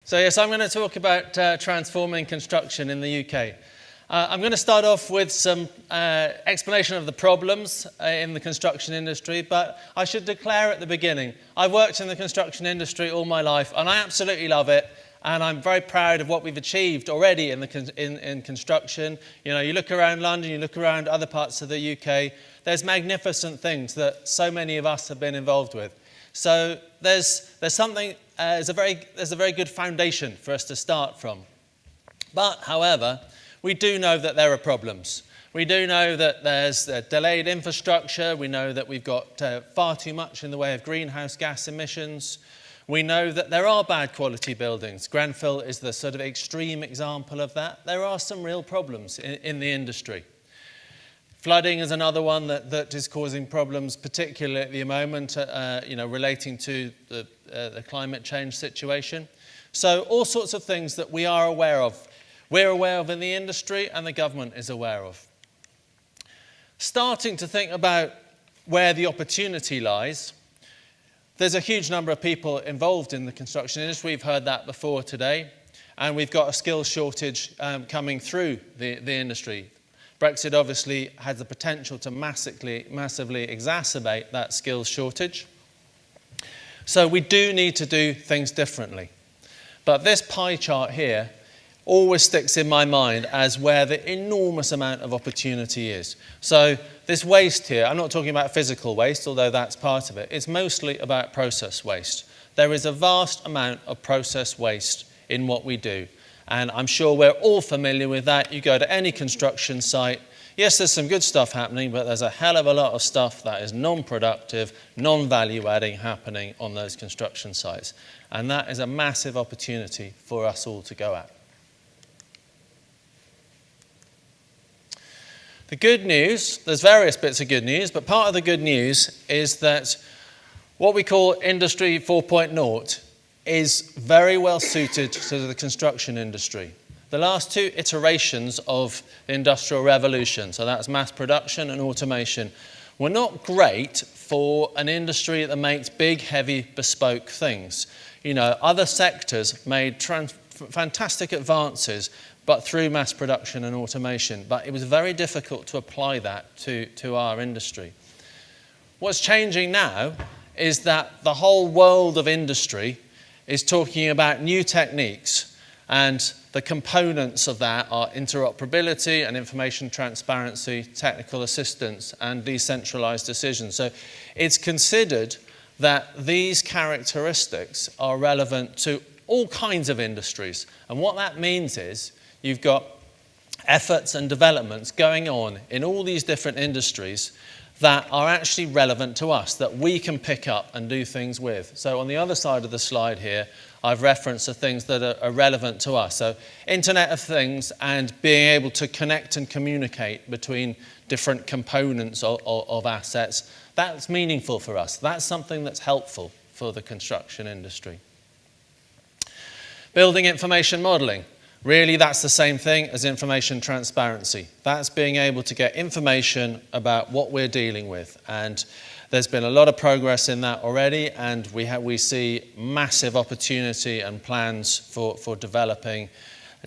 So yes, I'm going to talk about transforming construction in the UK. I'm going to start off with some explanation of the problems in the construction industry, but I should declare at the beginning, I've worked in the construction industry all my life and I absolutely love it, and I'm very proud of what we've achieved already in construction. You know, you look around London, you look around other parts of the UK, there's magnificent things that so many of us have been involved with. So there's a very good foundation for us to start from. But, however, we do know that there are problems. We do know that there's delayed infrastructure. We know that we've got far too much in the way of greenhouse gas emissions. We know that there are bad quality buildings. Grenfell is the sort of extreme example of that. There are some real problems in the industry. Flooding is another one that is causing problems, particularly at the moment, relating to the climate change situation. So all sorts of things that we are aware of. We're aware of in the industry and the government is aware of. Starting to think about where the opportunity lies, there's a huge number of people involved in the construction industry. We've heard that before today. And we've got a skills shortage coming through the industry. Brexit obviously has the potential to massively exacerbate that skills shortage. So we do need to do things differently. But this pie chart here always sticks in my mind as where the enormous amount of opportunity is. So this waste here, I'm not talking about physical waste, although that's part of it. It's mostly about process waste. There is a vast amount of process waste in what we do. And I'm sure we're all familiar with that. You go to any construction site, yes, there's some good stuff happening, but there's a hell of a lot of stuff that is non-productive, non-value adding happening on those construction sites. And that is a massive opportunity for us all to go at. The good news, there's various bits of good news, but part of the good news is that what we call Industry 4.0 is very well suited to the construction industry. The last two iterations of the Industrial Revolution, so that's mass production and automation, were not great for an industry that makes big, heavy, bespoke things. You know, other sectors made fantastic advances, but through mass production and automation. But it was very difficult to apply that to our industry. What's changing now is that the whole world of industry is talking about new techniques, and the components of that are interoperability and information transparency, technical assistance, and decentralized decisions. So it's considered that these characteristics are relevant to all kinds of industries. And what that means is you've got efforts and developments going on in all these different industries that are actually relevant to us, that we can pick up and do things with. So on the other side of the slide here, I've referenced the things that are relevant to us. So Internet of Things and being able to connect and communicate between different components of assets, that's meaningful for us. That's something that's helpful for the construction industry. Building information modeling. Really, that's the same thing as information transparency. That's being able to get information about what we're dealing with. And there's been a lot of progress in that already, and we see massive opportunity and plans for developing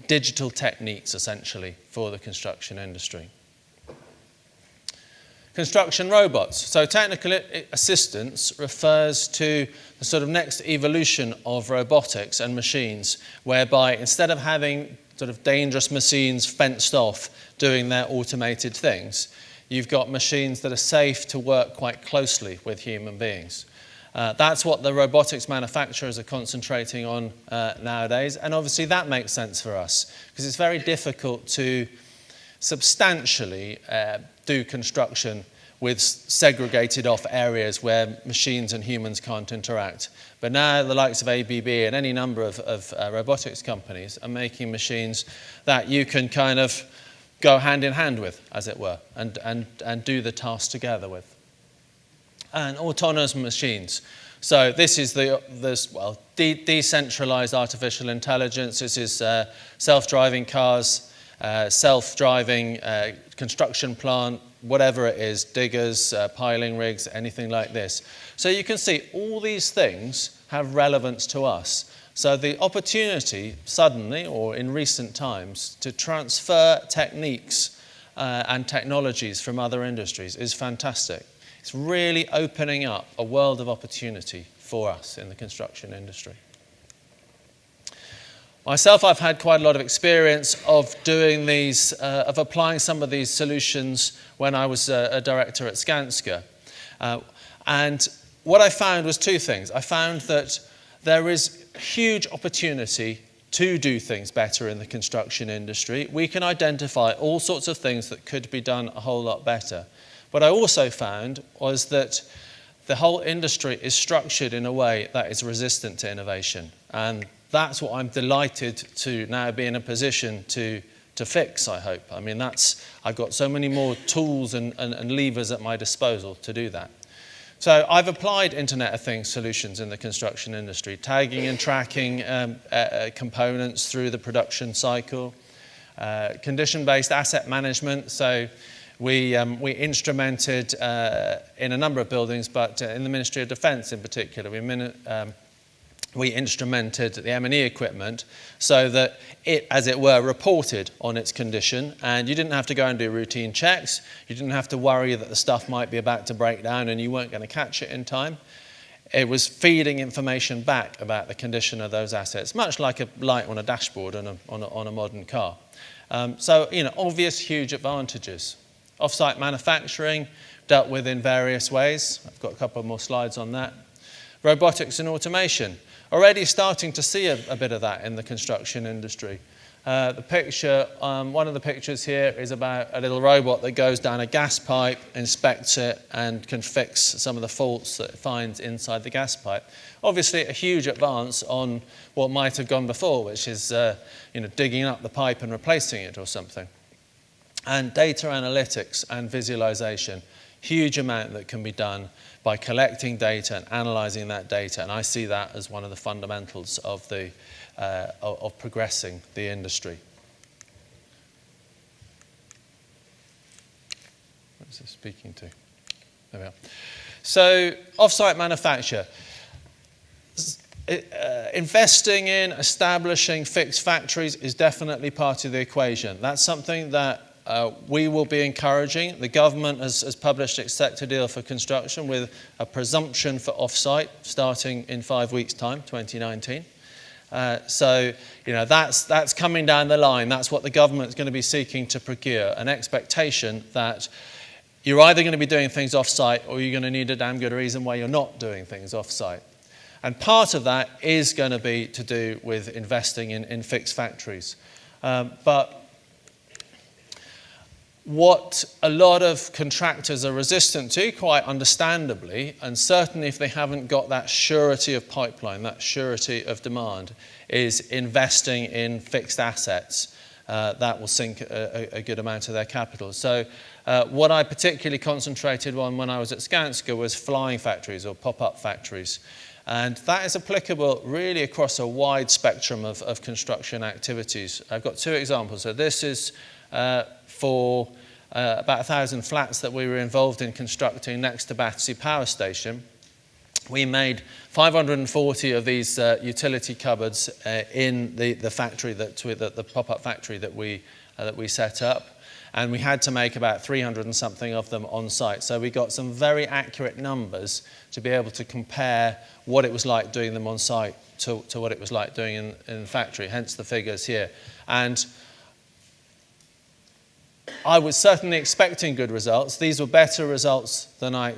digital techniques, essentially, for the construction industry. Construction robots. So technical assistance refers to the sort of next evolution of robotics and machines, whereby instead of having sort of dangerous machines fenced off doing their automated things, you've got machines that are safe to work quite closely with human beings. That's what the robotics manufacturers are concentrating on nowadays, and obviously that makes sense for us, because it's very difficult to substantially do construction with segregated off areas where machines and humans can't interact. But now the likes of ABB and any number of robotics companies are making machines that you can kind of go hand in hand with, as it were, and do the task together with. And autonomous machines. So this is decentralized artificial intelligence. This is self-driving cars, self-driving construction plant, whatever it is, diggers, piling rigs, anything like this. So you can see all these things have relevance to us. So the opportunity suddenly, or in recent times, to transfer techniques and technologies from other industries is fantastic. It's really opening up a world of opportunity for us in the construction industry. Myself, I've had quite a lot of experience of doing these, of applying some of these solutions when I was a director at Skanska. And what I found was two things. I found that there is huge opportunity to do things better in the construction industry. We can identify all sorts of things that could be done a whole lot better. What I also found was that the whole industry is structured in a way that is resistant to innovation. And that's what I'm delighted to now be in a position to fix, I hope. I mean, I've got so many more tools and levers at my disposal to do that. So I've applied Internet of Things solutions in the construction industry, tagging and tracking components through the production cycle, condition-based asset management. So we instrumented in a number of buildings, but in the Ministry of Defence in particular, we instrumented the M&E equipment so that it, as it were, reported on its condition, and you didn't have to go and do routine checks. You didn't have to worry that the stuff might be about to break down and you weren't going to catch it in time. It was feeding information back about the condition of those assets, much like a light on a dashboard on a modern car. So, obvious huge advantages. Off-site manufacturing, dealt with in various ways. I've got a couple more slides on that. Robotics and automation. Already starting to see a bit of that in the construction industry. The picture, one of the pictures here is about a little robot that goes down a gas pipe, inspects it, and can fix some of the faults that it finds inside the gas pipe. Obviously, a huge advance on what might have gone before, which is digging up the pipe and replacing it or something. And data analytics and visualization. Huge amount that can be done by collecting data and analysing that data, and I see that as one of the fundamentals of progressing the industry. What is this speaking to? There we are. So, off-site manufacture. Investing in establishing fixed factories is definitely part of the equation. That's something that we will be encouraging. The government has published its sector deal for construction with a presumption for off-site starting in 5 weeks' time, 2019. So, that's coming down the line. That's what the government's going to be seeking to procure, an expectation that you're either going to be doing things off-site or you're going to need a damn good reason why you're not doing things off-site. And part of that is going to be to do with investing in fixed factories. But what a lot of contractors are resistant to, quite understandably, and certainly if they haven't got that surety of pipeline, that surety of demand, is investing in fixed assets that will sink a good amount of their capital. So what I particularly concentrated on when I was at Skanska was flying factories or pop-up factories. And that is applicable really across a wide spectrum of construction activities. I've got two examples. So this is for about 1,000 flats that we were involved in constructing next to Battersea Power Station. We made 540 of these utility cupboards in the factory, the pop-up factory that we set up. And we had to make about 300 and something of them on site. So we got some very accurate numbers to be able to compare what it was like doing them on site to what it was like doing in the factory, hence the figures here. And I was certainly expecting good results. These were better results than I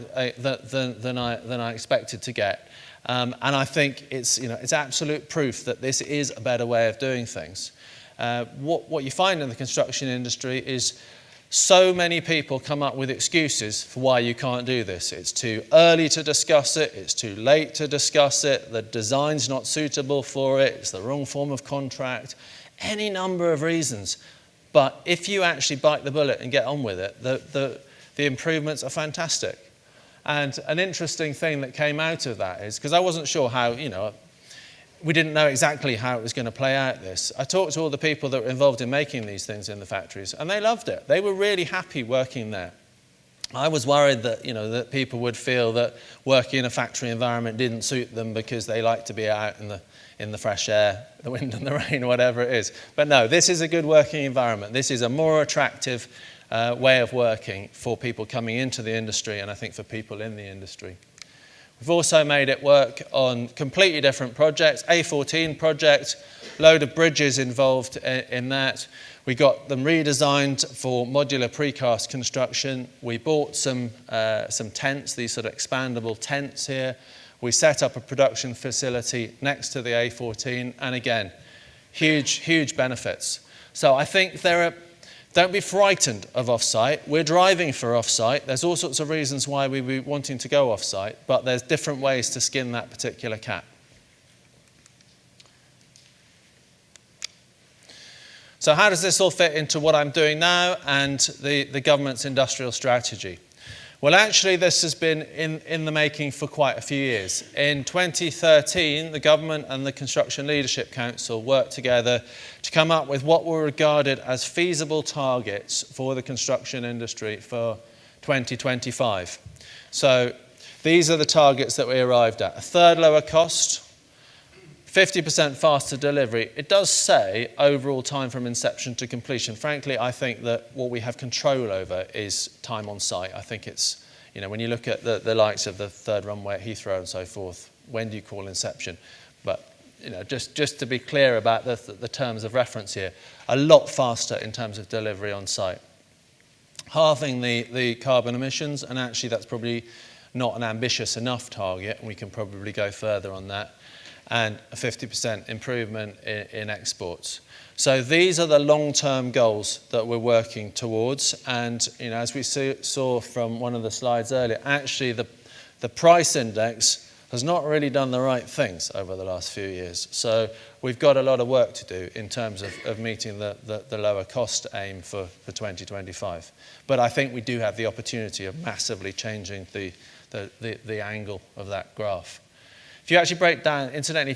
expected to get. And I think it's absolute proof that this is a better way of doing things. What you find in the construction industry is so many people come up with excuses for why you can't do this. It's too early to discuss it, it's too late to discuss it, the design's not suitable for it, it's the wrong form of contract, any number of reasons. But if you actually bite the bullet and get on with it, the improvements are fantastic. And an interesting thing that came out of that is, because I wasn't sure how, we didn't know exactly how it was going to play out this. I talked to all the people that were involved in making these things in the factories, and they loved it. They were really happy working there. I was worried that, that people would feel that working in a factory environment didn't suit them because they like to be out in the fresh air, the wind and the rain, whatever it is. But no, this is a good working environment. This is a more attractive way of working for people coming into the industry, and I think for people in the industry. We've also made it work on completely different projects. A14 project, load of bridges involved in that. We got them redesigned for modular precast construction. We bought some tents, these sort of expandable tents here. We set up a production facility next to the A14, and again, huge benefits. So I think don't be frightened of off-site. We're driving for off-site. There's all sorts of reasons why we'd be wanting to go off-site, but there's different ways to skin that particular cat. So how does this all fit into what I'm doing now and the government's industrial strategy? Well, actually, this has been in the making for quite a few years. In 2013, the government and the Construction Leadership Council worked together to come up with what were regarded as feasible targets for the construction industry for 2025. So these are the targets that we arrived at. A third lower cost, 50% faster delivery. It does say overall time from inception to completion. Frankly, I think that what we have control over is time on site. I think it's, when you look at the likes of the third runway at Heathrow and so forth, when do you call inception? But, just to be clear about the terms of reference here, a lot faster in terms of delivery on site. Halving the carbon emissions, and actually that's probably not an ambitious enough target, and we can probably go further on that. And a 50% improvement in exports. So these are the long-term goals that we're working towards. And as we saw from one of the slides earlier, actually the price index has not really done the right things over the last few years. So we've got a lot of work to do in terms of meeting the lower cost aim for 2025. But I think we do have the opportunity of massively changing the angle of that graph. If you actually break down, incidentally,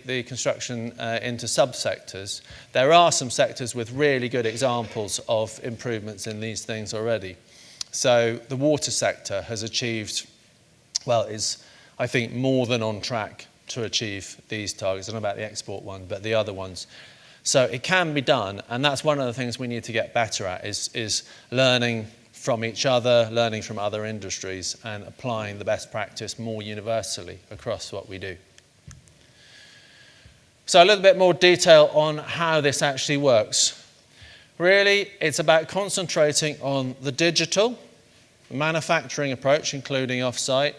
the construction into subsectors, there are some sectors with really good examples of improvements in these things already. So the water sector has achieved, is I think more than on track to achieve these targets. I don't know about the export one, but the other ones. So it can be done, and that's one of the things we need to get better at is learning from each other, learning from other industries, and applying the best practice more universally across what we do. So a little bit more detail on how this actually works. Really, it's about concentrating on the digital manufacturing approach, including off-site,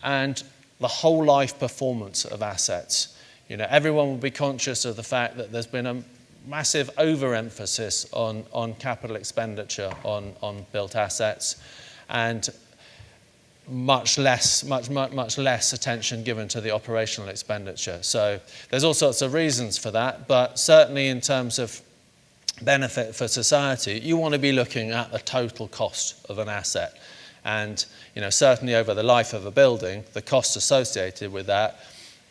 and the whole life performance of assets. Everyone will be conscious of the fact that there's been a massive overemphasis on capital expenditure on built assets, and much less attention given to the operational expenditure. So there's all sorts of reasons for that, but certainly in terms of benefit for society, you want to be looking at the total cost of an asset. And certainly over the life of a building, the costs associated with that,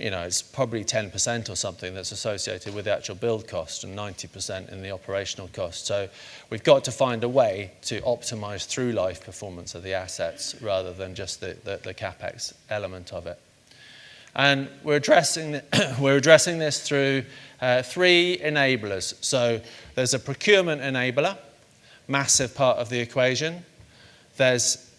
it's probably 10% or something that's associated with the actual build cost and 90% in the operational cost. So we've got to find a way to optimize through life performance of the assets rather than just the CapEx element of it. And we're addressing this through three enablers. So there's a procurement enabler, massive part of the equation. There's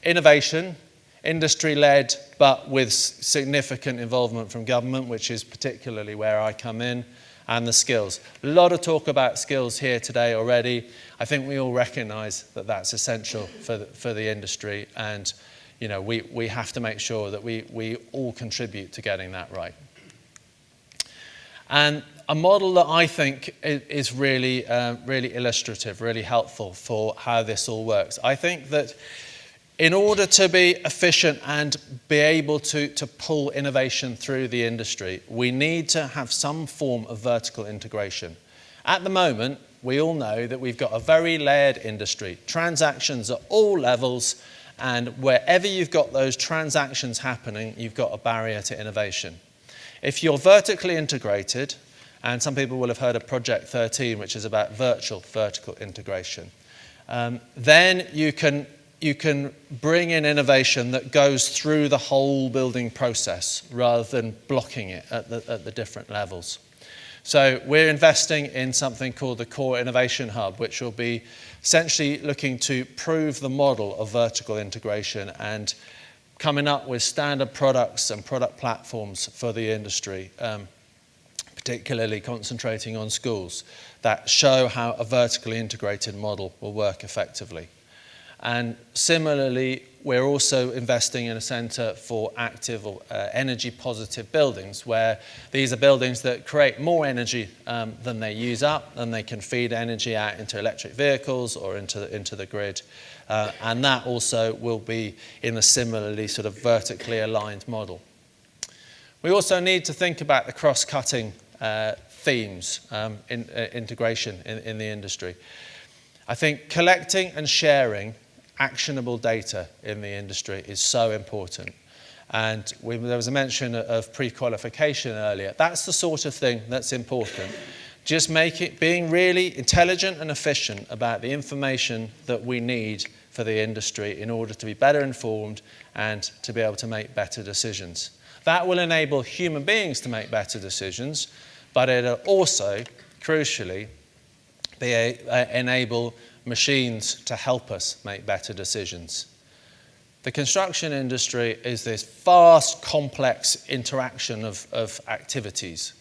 innovation, industry-led, but with significant involvement from government, which is particularly where I come in, and the skills. A lot of talk about skills here today already. I think we all recognise that that's essential for the industry, and we have to make sure that we all contribute to getting that right. And a model that I think is really illustrative, really helpful for how this all works. I think that in order to be efficient and be able to pull innovation through the industry, we need to have some form of vertical integration. At the moment, we all know that we've got a very layered industry, transactions at all levels, and wherever you've got those transactions happening, you've got a barrier to innovation. If you're vertically integrated, and some people will have heard of Project 13, which is about virtual vertical integration, then you can bring in innovation that goes through the whole building process rather than blocking it at the different levels. So we're investing in something called the Core Innovation Hub, which will be essentially looking to prove the model of vertical integration and coming up with standard products and product platforms for the industry, particularly concentrating on schools, that show how a vertically integrated model will work effectively. And similarly, we're also investing in a centre for active or energy positive buildings, where these are buildings that create more energy than they use up, and they can feed energy out into electric vehicles or into the grid. And that also will be in a similarly sort of vertically aligned model. We also need to think about the cross-cutting themes in integration in the industry. I think collecting and sharing actionable data in the industry is so important. And there was a mention of pre-qualification earlier. That's the sort of thing that's important. Just being really intelligent and efficient about the information that we need for the industry in order to be better informed and to be able to make better decisions. That will enable human beings to make better decisions, but it'll also, crucially, enable machines to help us make better decisions. The construction industry is this vast, complex interaction of activities,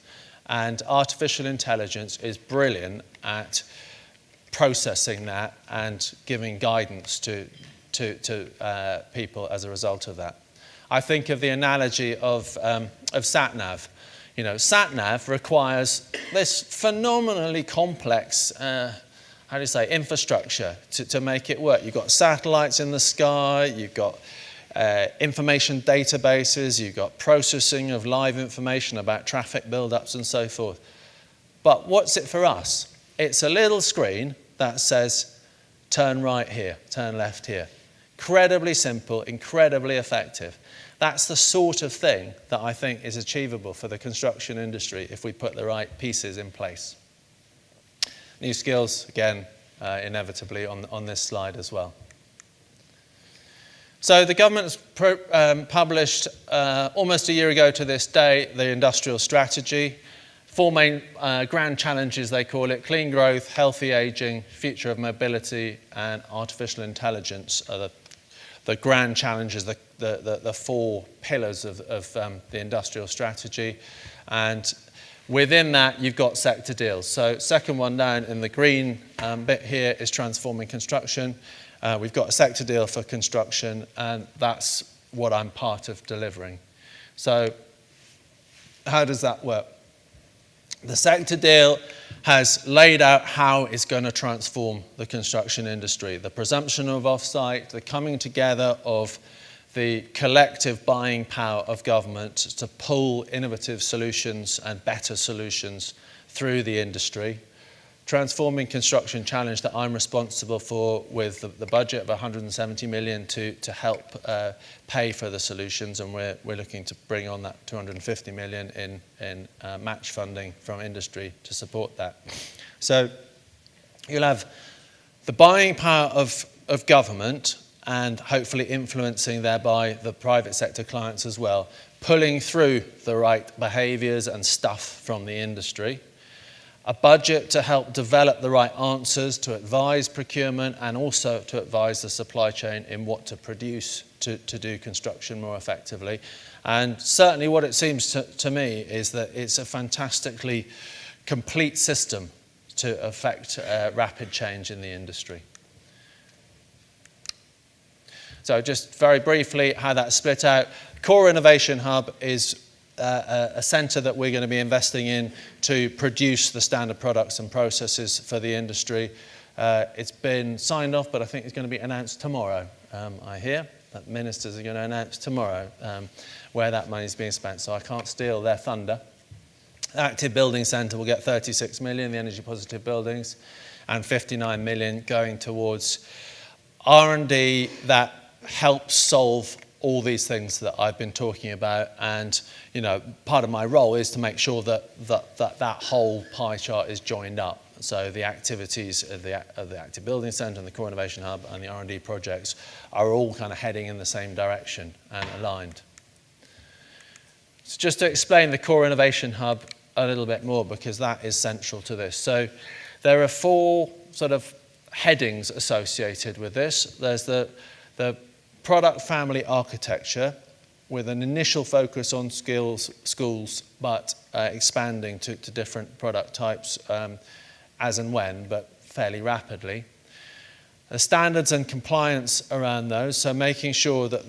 and artificial intelligence is brilliant at processing that and giving guidance to people as a result of that. I think of the analogy of sat-nav. You know, sat-nav requires this phenomenally complex infrastructure to make it work. You've got satellites in the sky, you've got information databases, you've got processing of live information about traffic build-ups and so forth. But what's it for us? It's a little screen that says, turn right here, turn left here. Incredibly simple, incredibly effective. That's the sort of thing that I think is achievable for the construction industry if we put the right pieces in place. New skills, again, inevitably on this slide as well. So the government's published almost a year ago to this day the industrial strategy. 4 main grand challenges, they call it: clean growth, healthy ageing, future of mobility, and artificial intelligence are the grand challenges, the 4 pillars of the industrial strategy. And within that, you've got sector deals. So second one down in the green bit here is transforming construction. We've got a sector deal for construction, and that's what I'm part of delivering. So how does that work? The sector deal has laid out how it's going to transform the construction industry. The presumption of offsite, the coming together of the collective buying power of government to pull innovative solutions and better solutions through the industry. Transforming construction challenge that I'm responsible for, with the budget of 170 million to help pay for the solutions, and we're looking to bring on that 250 million in match funding from industry to support that. So you'll have the buying power of government, and hopefully influencing thereby the private sector clients as well, pulling through the right behaviours and stuff from the industry. A budget to help develop the right answers, to advise procurement and also to advise the supply chain in what to produce to do construction more effectively. And certainly what it seems to me is that it's a fantastically complete system to affect rapid change in the industry. So just very briefly, how that's split out. Core Innovation Hub is a centre that we're going to be investing in to produce the standard products and processes for the industry. It's been signed off, but I think it's going to be announced tomorrow. I hear that ministers are going to announce tomorrow where that money is being spent, so I can't steal their thunder. Active Building Centre will get 36 million, the energy positive buildings, and 59 million going towards R&D that helps solve all these things that I've been talking about. And part of my role is to make sure that whole pie chart is joined up. So the activities of the Active Building Centre and the Core Innovation Hub and the R&D projects are all kind of heading in the same direction and aligned. So just to explain the Core Innovation Hub a little bit more, because that is central to this. So there are 4 sort of headings associated with this. There's the product family architecture, with an initial focus on schools, but expanding to different product types as and when, but fairly rapidly. The standards and compliance around those, so making sure that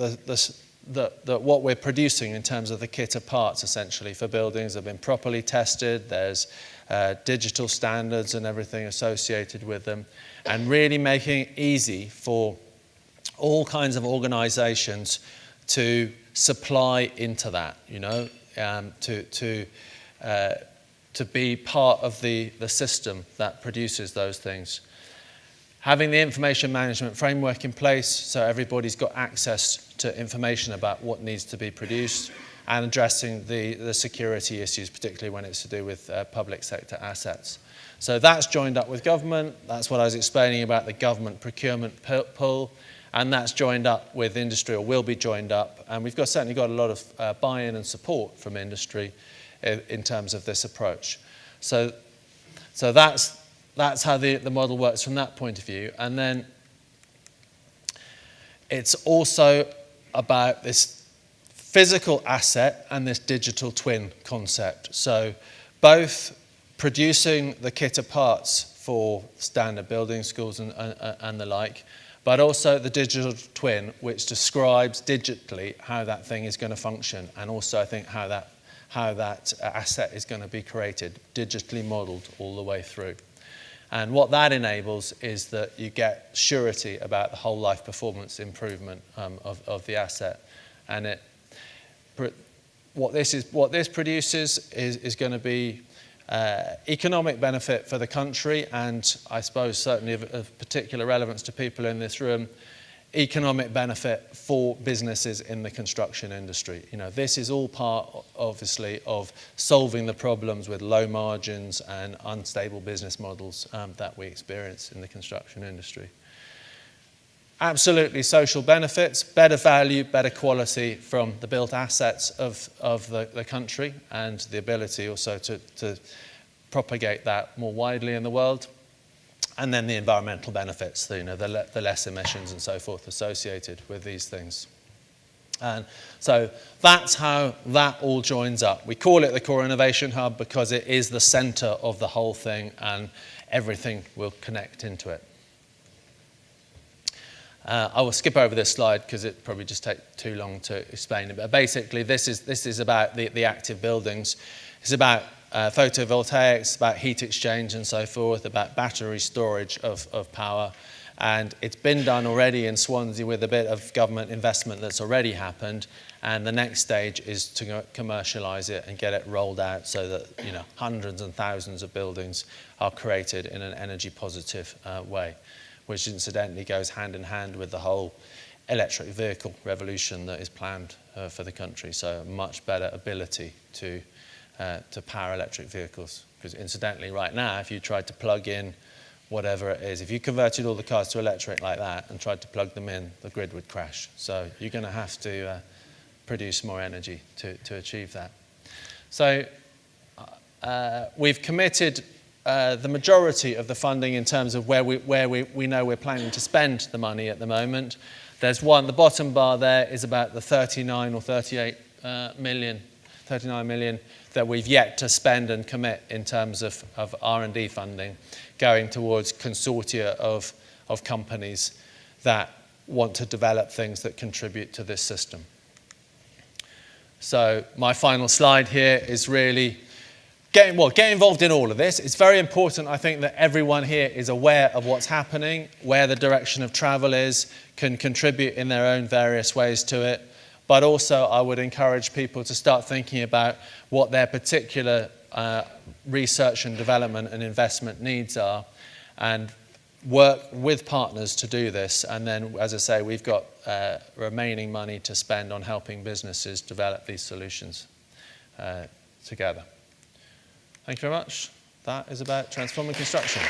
that what we're producing in terms of the kit of parts, essentially, for buildings have been properly tested. There's digital standards and everything associated with them, and really making it easy for all kinds of organisations to supply into that, you know, to be part of the system that produces those things. Having the information management framework in place so everybody's got access to information about what needs to be produced, and addressing the security issues, particularly when it's to do with public sector assets. So that's joined up with government. That's what I was explaining about the government procurement pull. And that's joined up with industry, or will be joined up. And we've certainly got a lot of buy-in and support from industry in terms of this approach. So that's how the model works from that point of view. And then it's also about this physical asset and this digital twin concept. So both producing the kit of parts for standard building, schools and the like, but also the digital twin, which describes digitally how that thing is going to function, and also I think how that asset is going to be created, digitally modelled all the way through. And what that enables is that you get surety about the whole life performance improvement of the asset. And what this produces is going to be economic benefit for the country, and I suppose certainly of particular relevance to people in this room, economic benefit for businesses in the construction industry. You know, this is all part, obviously, of solving the problems with low margins and unstable business models that we experience in the construction industry. Absolutely social benefits, better value, better quality from the built assets of the country, and the ability also to propagate that more widely in the world. And then the environmental benefits, the less emissions and so forth associated with these things. And so that's how that all joins up. We call it the Core Innovation Hub because it is the centre of the whole thing, and everything will connect into it. I will skip over this slide because it probably just take too long to explain it. But basically, this is about the active buildings. It's about photovoltaics, about heat exchange and so forth, about battery storage of power. And it's been done already in Swansea with a bit of government investment that's already happened. And the next stage is to commercialise it and get it rolled out so that hundreds and thousands of buildings are created in an energy positive way, which incidentally goes hand in hand with the whole electric vehicle revolution that is planned for the country. So a much better ability to power electric vehicles. Because incidentally, right now, if you tried to plug in whatever it is, if you converted all the cars to electric like that and tried to plug them in, the grid would crash. So you're going to have to produce more energy to achieve that. So we've committed the majority of the funding in terms of where we know we're planning to spend the money at the moment. There's the bottom bar there is about the 39 or 38 million, 39 million that we've yet to spend and commit in terms of R&D funding, going towards consortia of companies that want to develop things that contribute to this system. So my final slide here is really get involved in all of this. It's very important, I think, that everyone here is aware of what's happening, where the direction of travel is, can contribute in their own various ways to it. But also, I would encourage people to start thinking about what their particular research and development and investment needs are, and work with partners to do this. And then, as I say, we've got remaining money to spend on helping businesses develop these solutions together. Thank you very much. that is about transforming construction.